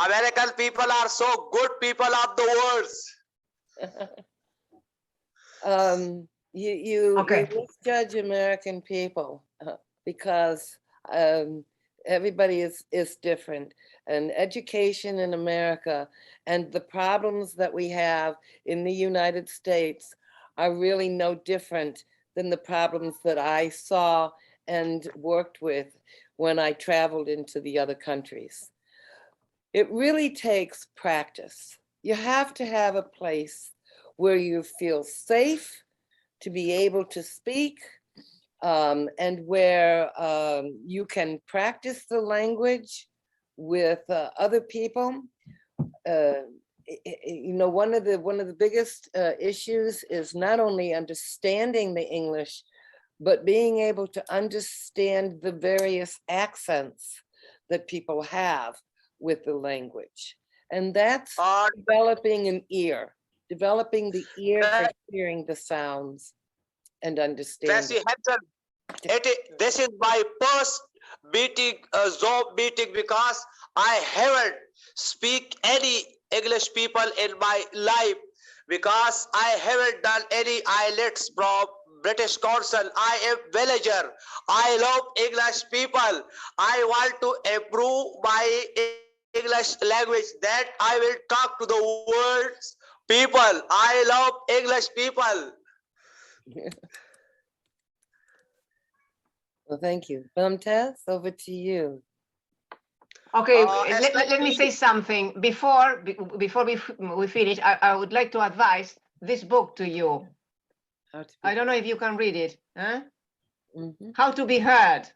American people are so good people of the world. You misjudge American people because everybody is different, and education in America and the problems that we have in the United States are really no different than the problems that I saw and worked with when I traveled into the other countries. It really takes practice. You have to have a place where you feel safe to be able to speak, and where you can practice the language with other people. You know, one of the biggest issues is not only understanding the English, but being able to understand the various accents that people have with the language. And that's developing an ear, developing the ear for hearing the sounds and understanding. This is my first meeting, Zoom meeting, because I haven't speak any English people in my life, because I haven't done any IELTS from British Council. I am villager. I love English people. I want to improve my English language, that I will talk to the world's people. I love English people. Well, thank you. Mumtaz, over to you. Okay, let me say something. Before we finish, I would like to advise this book to you. I don't know if you can read it. Huh? How to be heard.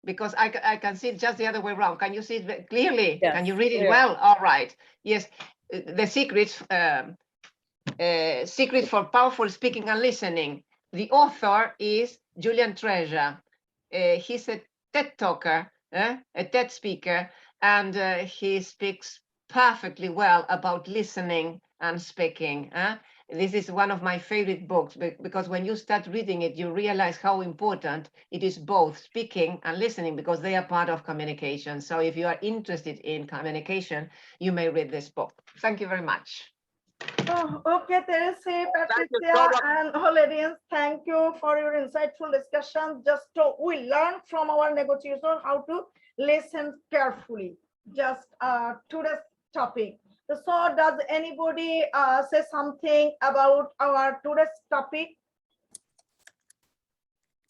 Because I can see it just the other way around. Can you see it clearly? Yes, Can you read it clear. well? All right. Yes. The secrets for powerful speaking and listening. The author is Julian Treasure. He's a TED talker, a TED speaker, and he speaks perfectly well about listening and speaking. This is one of my favorite books because when you start reading it, you realize how important it is both speaking and listening because they are part of communication. So if you are interested in communication, you may read this book. Thank you very much. Oh, okay, Teresa, you Patricia, so much. and all audience, thank you for your insightful discussion. Just we learned from our negotiator how to listen carefully. Just today's topic. So, does anybody say something about our today's topic?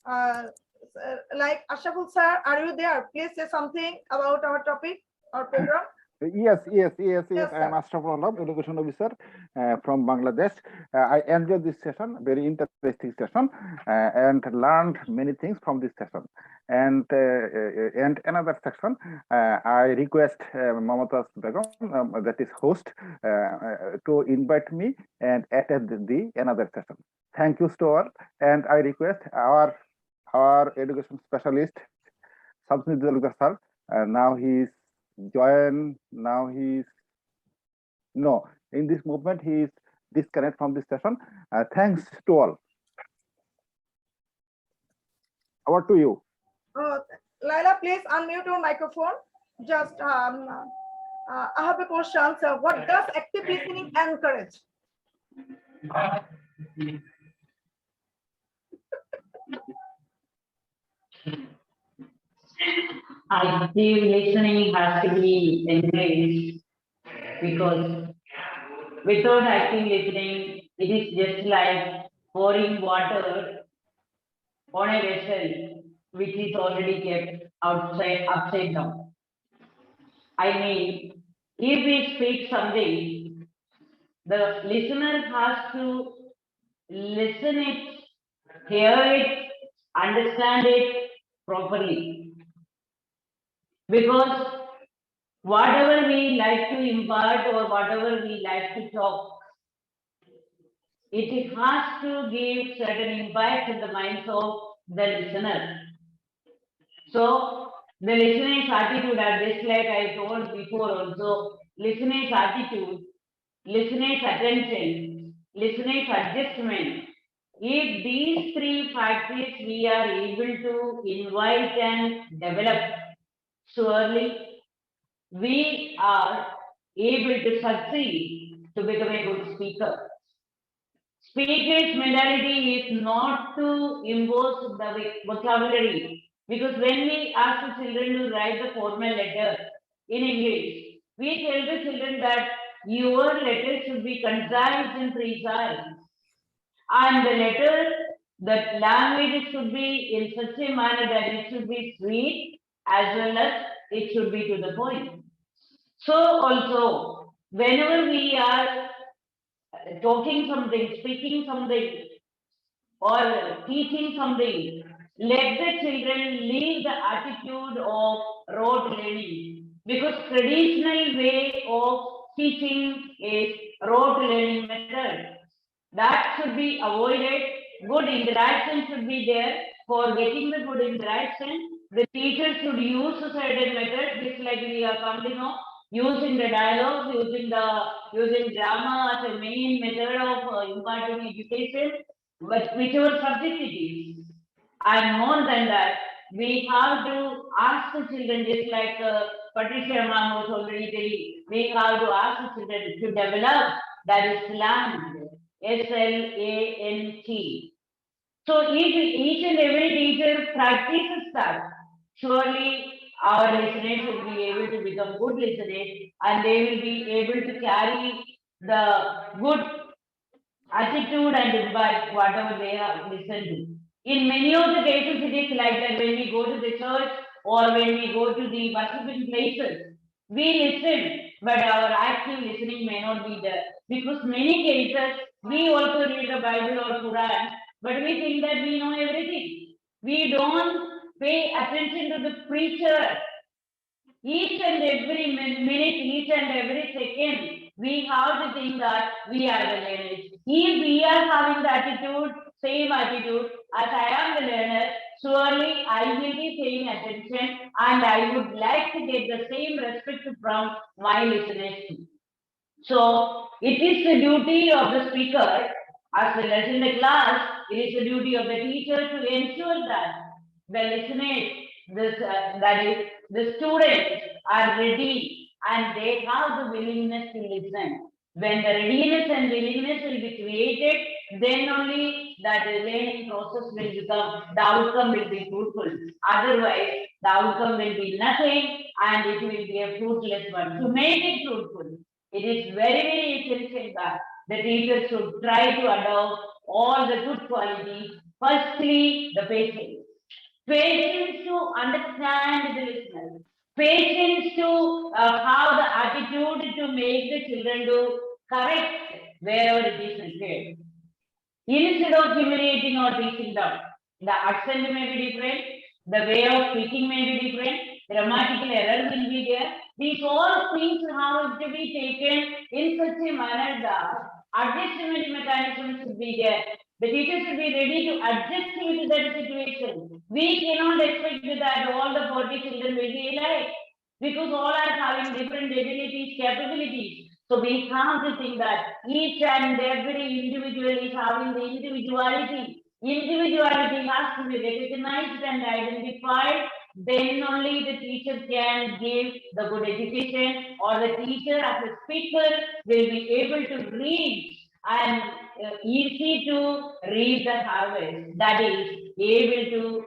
Like Ashaful sir, are you there? Please say something about our topic or program. Yes. Yes, I am sir. Ashraful Alam, education officer from Bangladesh. I enjoyed this session, very interesting session, and learned many things from this session. And another section, I request Mamatas Begum, that is host, to invite me and attend the another session. Thank you to all, and I request our education specialist, Samsung Dalgar sir. Now he's in this movement he is disconnect from this session. Thanks to all. Over to you. Laila, please unmute your microphone. Just I have a question, sir. What does active listening encourage? Active listening has to be encouraged because without active listening, it is just like pouring water on a vessel which is already kept upside down. I mean, if we speak something, the listener has to listen it, hear it, understand it properly. Because whatever we like to impart or whatever we like to talk, it has to give certain impact in the minds of the listener. So the listener's attitude, just like I told before also, listener's attitude, listener's attention, listener's adjustment. If these three factors we are able to invite and develop, surely we are able to succeed to become a good speaker. Speaker's mentality is not to impose the vocabulary, because when we ask the children to write the formal letter in English, we tell the children that your letter should be concise and precise. And the letter, the language should be in such a manner that it should be sweet as well as it should be to the point. So also, whenever we are talking something, speaking something, or teaching something, let the children leave the attitude of rote learning, because traditional way of teaching is rote learning method. That should be avoided. Good interaction should be there. For getting the good interaction, the teacher should use a certain method, just like we are come to know, using the dialogue, using drama as a main method of imparting education, but whichever subject it is. And more than that, we have to ask the children, just like Patricia ma'am was already telling, we have to ask the children to develop that is slant, SLANT. So each and every teacher practices that. Surely our listeners will be able to become good listeners, and they will be able to carry the good attitude and impact whatever they have listened to. In many of the cases, it is like that when we go to the church or when we go to the worshiping places, we listen, but our active listening may not be there. Because many cases, we also read the Bible or Quran, but we think that we know everything. We don't pay attention to the preacher. Each and every minute, each and every second, we have to think that we are the learners. If we are having the attitude, same attitude as I am the learner, surely I will be paying attention and I would like to get the same respect from my listeners too. So it is the duty of the speaker as well as in the class, it is the duty of the teacher to ensure that the listeners, that is, the students are ready and they have the willingness to listen. When the readiness and willingness will be created, then only that the learning process will become, the outcome will be fruitful. Otherwise, the outcome will be nothing and it will be a fruitless one. To make it fruitful, it is very, very essential that the teacher should try to adopt all the good qualities. Firstly, the patience. Patience to understand the listener. Patience to have the attitude to make the children do correct wherever it is required. Instead of humiliating or teaching them, the accent may be different, the way of speaking may be different, grammatical error will be there. These all things have to be taken in such a manner that adjustment mechanism should be there. The teacher should be ready to adjust to that situation. We cannot expect that all the 40 children will be alike because all are having different abilities, capabilities. So we have to think that each and every individual is having the individuality. Individuality has to be recognized and identified. Then only the teacher can give the good education, or the teacher as a speaker will be able to read and easy to read the harvest. That is able to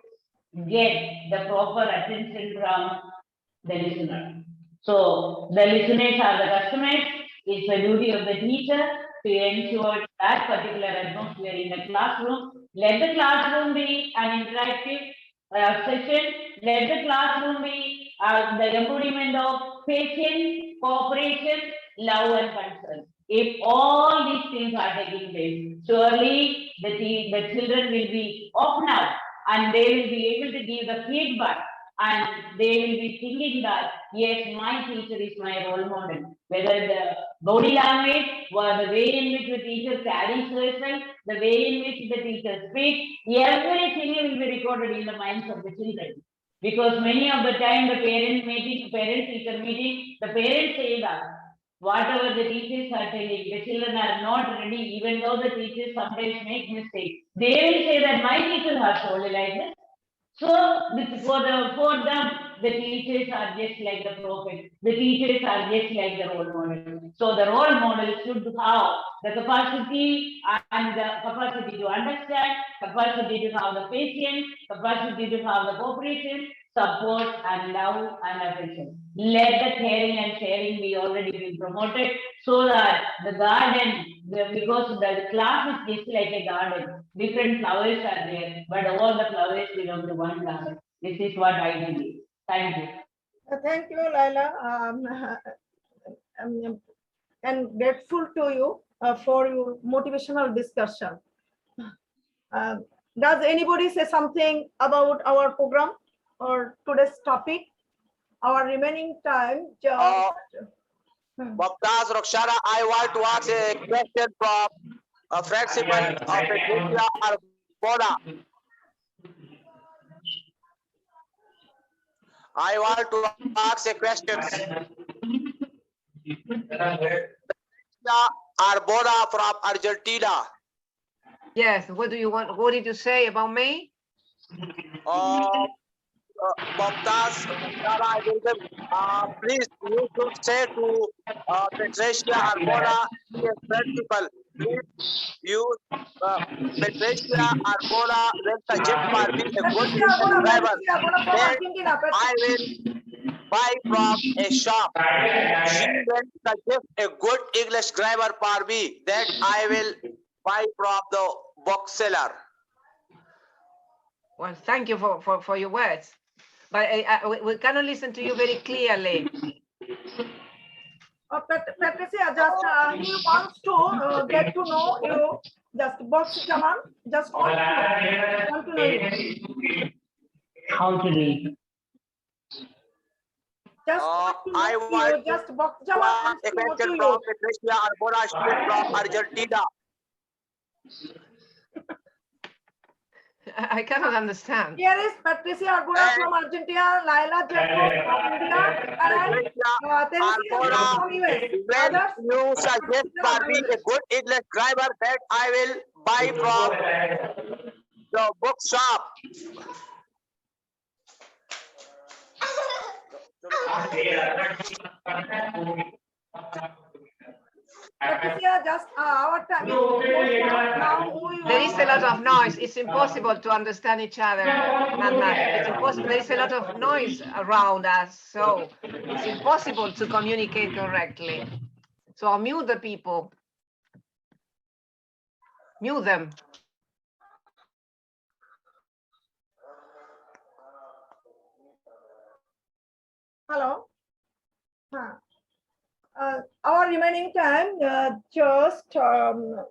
get the proper attention from the listener. So the listeners are the customers. It's the duty of the teacher to ensure that particular atmosphere in the classroom. Let the classroom be an interactive session. Let the classroom be the embodiment of patience, cooperation, love, and concern. If all these things are taking place, surely the children will be open up and they will be able to give the feedback. And they will be thinking that, yes, my teacher is my role model. Whether the body language or the way in which the teacher carries herself, the way in which the teacher speaks, everything will be recorded in the minds of the children. Because many of the time the parent-teacher meeting, the parents say that whatever the teachers are telling, the children are not ready, even though the teachers sometimes make mistakes. They will say that my teacher has told like this. So for them, the teachers are just like the prophet. The teachers are just like the role model. So the role model should have the capacity and the capacity to understand, capacity to have the patience, capacity to have the cooperation, support and love and affection. Let the caring and sharing be already been promoted so that the garden, because the class is just like a garden, different flowers are there, but all the flowers belong to one garden. This is what I believe. Thank you. Thank you, Laila. And grateful to you for your motivational discussion. Does anybody say something about our program or today's topic? Our remaining time, just. Baptaz Roxana, I want to ask a question from a principal of India, Arbona. I want to ask a question. Arbona from Argentina. Yes, what do you want? What did you say about me? Baptaz, please, you should say to Patricia Arbona, the principal, please use Patricia Arbona will suggest for me a good driver. Then I will buy from a shop. She will suggest a good English driver for me that I will buy from the bookseller. Well, thank you for your words. But we cannot listen to you very clearly. Patricia, just he wants to get to know you. Just box Jaman, just want to know you. How to read? Just I want just box Jaman a question from Patricia Arbona, student from Argentina. I cannot understand. Here is Patricia Arbora from Argentina, Laila Jacob from India, and Teresia from US. When Others? you suggest for me a good English grammar that I will buy from the bookshop. Patricia, just our time is almost up. Now we There is a lot will. of noise. It's impossible to understand each other. Nana. It's impossible. There is a lot of noise around us, so it's impossible to communicate correctly. So I'll mute the people. Mute them. Hello. Our remaining time just 4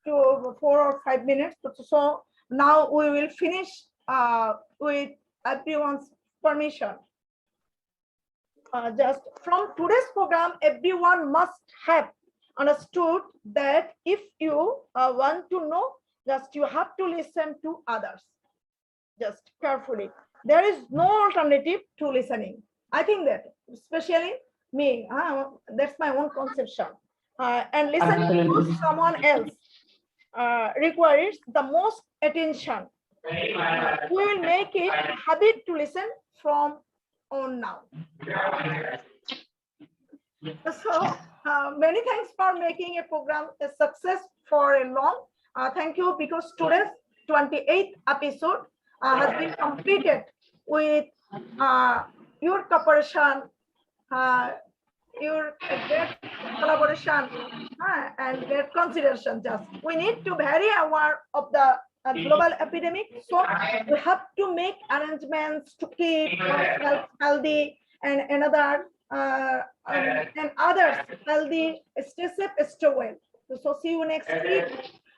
or 5 minutes. So now we will finish with everyone's permission. Just from today's program, everyone must have understood that if you want to know, just you have to listen to others, just carefully. There is no alternative to listening. I think that, especially me, that's my own conception. And listening to someone else requires the most attention. We will make it a habit to listen from on now. So many thanks for making a program a success for a long. Thank you, because today's 28th episode has been completed with your cooperation, your great collaboration, and great consideration. Just we need to be very aware of the global epidemic, so we have to make arrangements to keep ourselves healthy and another and others healthy. Stay safe, stay well. So see you next week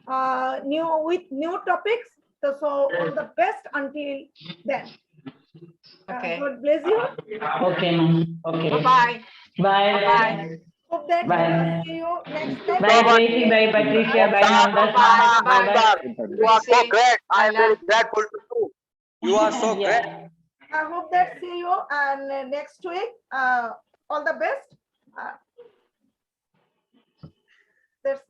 with new topics. So all the best until then. Okay. God bless you. Okay, ma'am. Okay. Bye-bye. Bye. Bye. Hope that Bye. see you next time. Bye, Tracy. Bye, Patricia. Bye, Mohammed. Bye. Bye. Bye. You are so Tracy, great. I am Laila. very grateful to you. You are so great. Yeah. I hope that see you and next week. All the best. That's